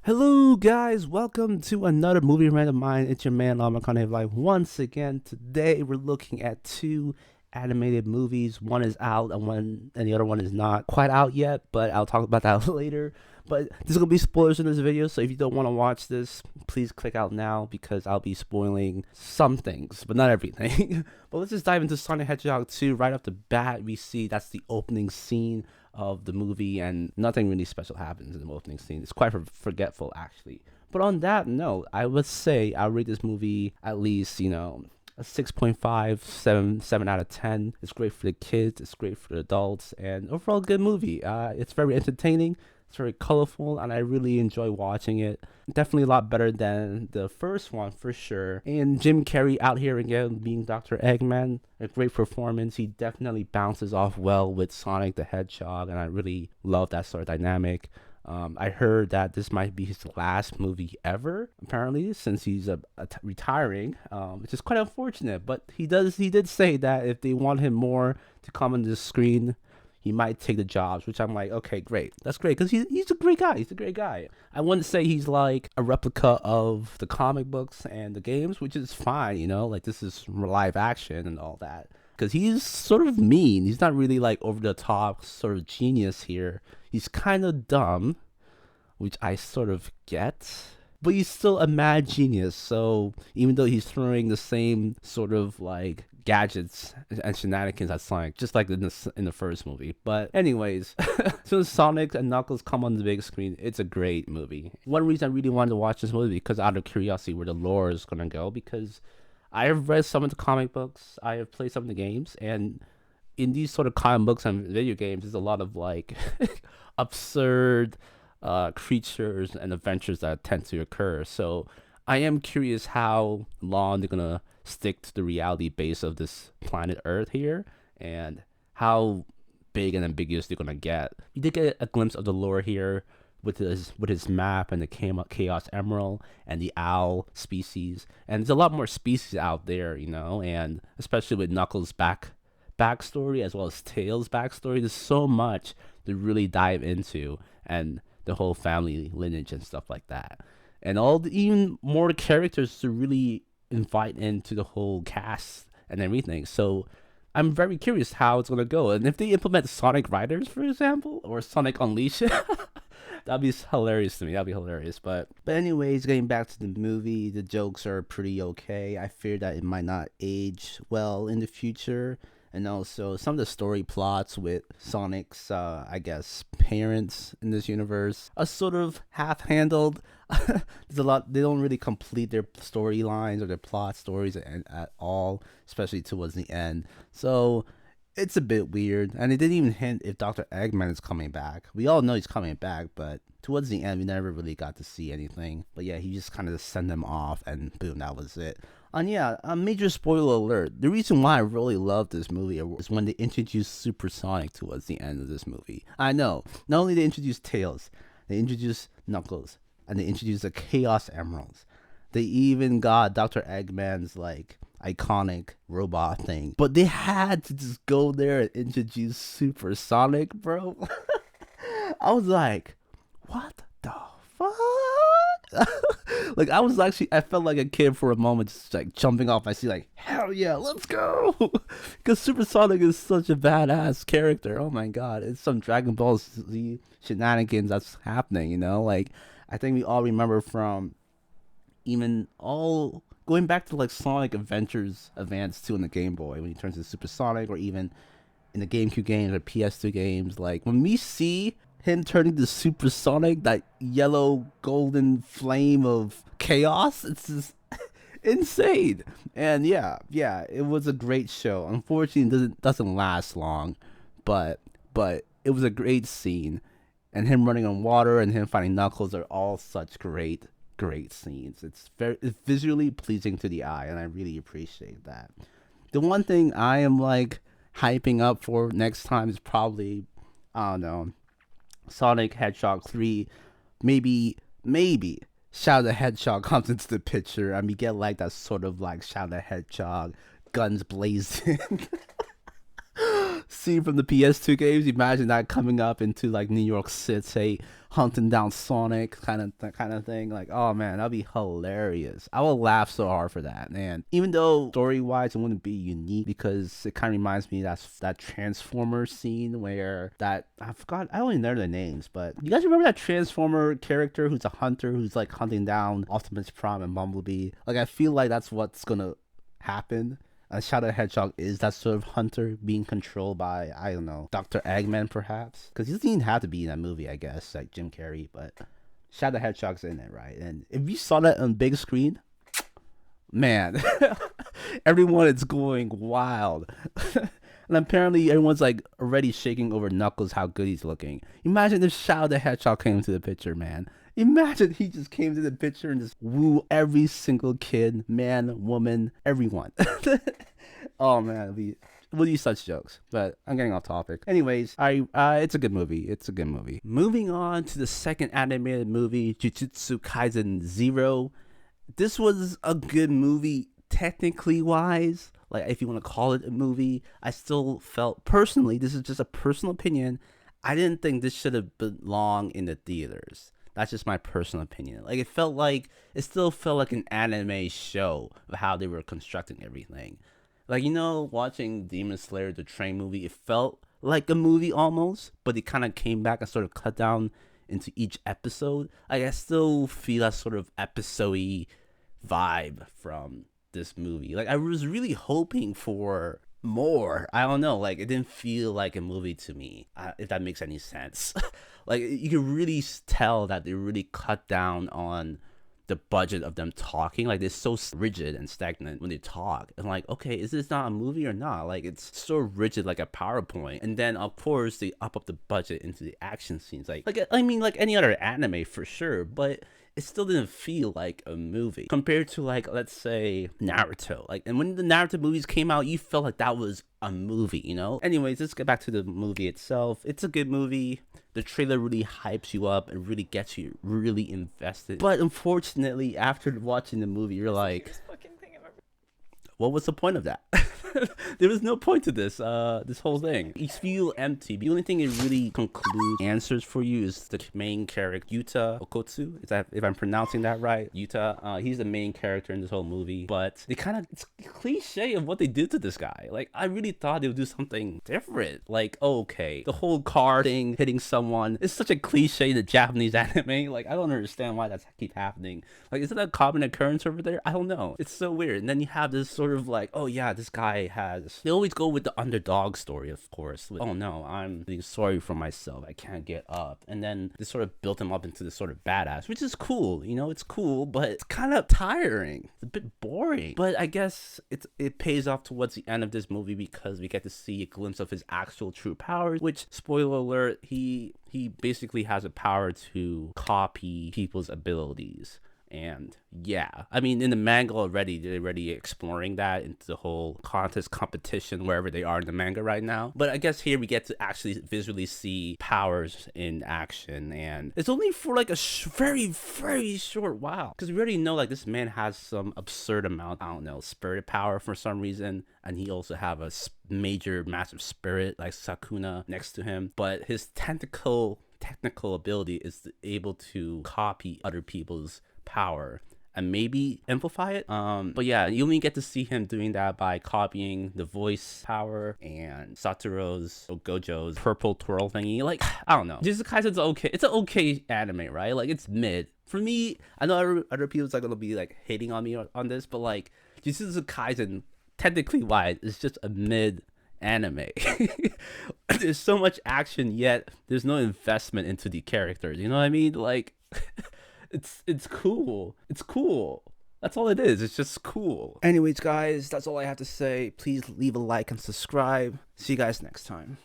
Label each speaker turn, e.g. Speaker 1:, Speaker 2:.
Speaker 1: Hello guys, welcome to another movie rant of mine. It's your man Lama Kane Life once again. Today we're looking at two animated movies. One is out and the other one is not quite out yet, but I'll talk about that later. But there's gonna be spoilers in this video, so if you don't want to watch this, please click out now because I'll be spoiling some things, but not everything. But let's just dive into Sonic Hedgehog 2. Right off the bat, we see that's the opening scene of the movie, and nothing really special happens in the opening scene. It's quite forgetful, actually. But on that note, I would say I'll rate this movie at least, a 6.5, 7 out of 10. It's great for the kids, it's great for the adults, and overall good movie. It's very entertaining, it's very colorful, and I really enjoy watching it. Definitely a lot better than the first one for sure. And Jim Carrey out here again being Dr. Eggman, a great performance. He definitely bounces off well with Sonic the Hedgehog, and I really love that sort of dynamic. I heard that this might be his last movie ever, apparently, since he's retiring, which is quite unfortunate. But he did say that if they want him more to come on the screen, he might take the jobs, which I'm like, okay, great. That's great, because he's a great guy. He's a great guy. I wouldn't say he's like a replica of the comic books and the games, which is fine, like this is live action and all that. Because he's sort of mean. He's not really like over the top sort of genius here. He's kind of dumb, which I sort of get. But he's still a mad genius, so even though he's throwing the same sort of like gadgets and shenanigans at Sonic, just like in the first movie. But anyways, so Sonic and Knuckles come on the big screen. It's a great movie. One reason I really wanted to watch this movie because out of curiosity where the lore is gonna go, because I have read some of the comic books, I have played some of the games, and in these sort of comic books and video games, there's a lot of like absurd creatures and adventures that tend to occur. So I am curious how long they're gonna stick to the reality base of this planet Earth here, and how big and ambiguous they're gonna get. You did get a glimpse of the lore here with his map and the Chaos Emerald and the owl species, and there's a lot more species out there, and especially with Knuckles' backstory as well as Tails' backstory. There's so much to really dive into, and the whole family lineage and stuff like that, and even more characters to really invite into the whole cast and everything. So I'm very curious how it's gonna go, and if they implement Sonic Riders, for example, or Sonic Unleashed, that'd be hilarious to me. That'd be hilarious. But anyways, getting back to the movie, the jokes are pretty okay. I fear that it might not age well in the future. And also some of the story plots with Sonic's, I guess, parents in this universe are sort of half-handled. There's a lot, they don't really complete their storylines or their plot stories at all, especially towards the end. So it's a bit weird. And they didn't even hint if Dr. Eggman is coming back. We all know he's coming back, but towards the end, we never really got to see anything. But yeah, he just kind of sent them off, and boom, that was it. And yeah, a major spoiler alert. The reason why I really love this movie is when they introduced Super Sonic towards the end of this movie. I know, not only they introduced Tails, they introduced Knuckles, and they introduced the Chaos Emeralds. They even got Dr. Eggman's like iconic robot thing. But they had to just go there and introduce Super Sonic, bro. I was like, what the fuck? Like I felt like a kid for a moment, just like jumping off my seat, like, hell yeah, let's go. Because Super Sonic is such a badass character. Oh my god, it's some Dragon Ball Z shenanigans that's happening, like I think we all remember from even all going back to like Sonic Adventures Advance 2 on the Game Boy when he turns into Super Sonic, or even in the GameCube games or PS2 games. Like when we see him turning to Super Sonic, that yellow golden flame of chaos, it's just insane. And yeah, it was a great show. Unfortunately, it doesn't last long, but it was a great scene, and him running on water and him fighting Knuckles are all such great scenes. It's visually pleasing to the eye, and I really appreciate that. The one thing I am like hyping up for next time is probably, I don't know, Sonic Hedgehog 3. Maybe Shadow the Hedgehog comes into the picture, and we get like that sort of like Shadow the Hedgehog guns blazing scene from the PS2 games. Imagine that coming up into like New York City, hunting down Sonic, kind of thing. Like, oh man, that'd be hilarious. I will laugh so hard for that, man. Even though story wise it wouldn't be unique, because it kind of reminds me of that Transformer scene where I don't even know their names, but you guys remember that Transformer character who's a hunter who's like hunting down Optimus Prime and Bumblebee? Like, I feel like that's what's gonna happen. Shadow the Hedgehog is that sort of hunter being controlled by, I don't know, Dr. Eggman perhaps? Because he doesn't even have to be in that movie, I guess, like Jim Carrey, but Shadow the Hedgehog's in it, right? And if you saw that on big screen, man, everyone is going wild. And apparently everyone's like already shaking over Knuckles how good he's looking. Imagine if Shadow the Hedgehog came into the picture, man. Imagine he just came to the picture and just woo every single kid, man, woman, everyone. Oh man, we'll use such jokes, but I'm getting off topic. Anyways, it's a good movie. It's a good movie. Moving on to the second animated movie, Jujutsu Kaisen 0. This was a good movie technically wise. Like, if you want to call it a movie, I still felt personally, this is just a personal opinion, I didn't think this should have belonged in the theaters. That's just my personal opinion. Like, it still felt like an anime show of how they were constructing everything. Like, you know, watching Demon Slayer, the train movie, it felt like a movie almost, but it kind of came back and sort of cut down into each episode. Like, I still feel that sort of episode-y vibe from this movie. Like, I was really hoping for more. I don't know, like, it didn't feel like a movie to me, if that makes any sense. Like, you can really tell that they really cut down on the budget of them talking. Like, they're so rigid and stagnant when they talk. And like, okay, is this not a movie or not? Like, it's so rigid, like a PowerPoint. And then of course they up the budget into the action scenes. Like I mean, like any other anime for sure, but it still didn't feel like a movie compared to, like, let's say Naruto. Like, and when the Naruto movies came out, you felt like that was a movie, you know? Anyways, let's get back to the movie itself. It's a good movie. The trailer really hypes you up and really gets you really invested. But unfortunately, after watching the movie, you're like, what was the point of that? There was no point to this whole thing. You feel empty. The only thing it really concludes answers for you is the main character, Yuta Okotsu. Is that, if I'm pronouncing that right? Yuta, he's the main character in this whole movie. But it's cliche of what they did to this guy. Like, I really thought they would do something different. Like, okay, the whole car thing, hitting someone, is such a cliche in the Japanese anime. Like, I don't understand why that keeps happening. Like, is it a common occurrence over there? I don't know. It's so weird. And then you have this sort of like, oh yeah, this guy they always go with the underdog story, of course. With, oh no, I'm feeling sorry for myself, I can't get up. And then they sort of built him up into this sort of badass, which is cool, you know, it's cool, but it's kind of tiring. It's a bit boring. But I guess it pays off towards the end of this movie because we get to see a glimpse of his actual true powers, which, spoiler alert, he basically has a power to copy people's abilities. And yeah, I mean, in the manga already, they're already exploring that into the whole contest competition wherever they are in the manga right now. But I guess here we get to actually visually see powers in action, and it's only for like a very, very short while, because we already know like this man has some absurd amount, I don't know, spirit power for some reason, and he also have a major, massive spirit like Sakuna next to him. But his technical ability is able to copy other people's power and maybe amplify it. But yeah, you only get to see him doing that by copying the voice power and Satoru's or Gojo's purple twirl thingy. Like, I don't know. Jujutsu Kaisen's okay. It's an okay anime, right? Like, it's mid. For me, I know other people's like gonna be like hating on me on this, but like, Jujutsu Kaisen, technically wise, is just a mid anime. There's so much action, yet there's no investment into the characters. You know what I mean? Like, it's cool. It's cool. That's all it is. It's just cool. Anyways, guys, that's all I have to say. Please leave a like and subscribe. See you guys next time.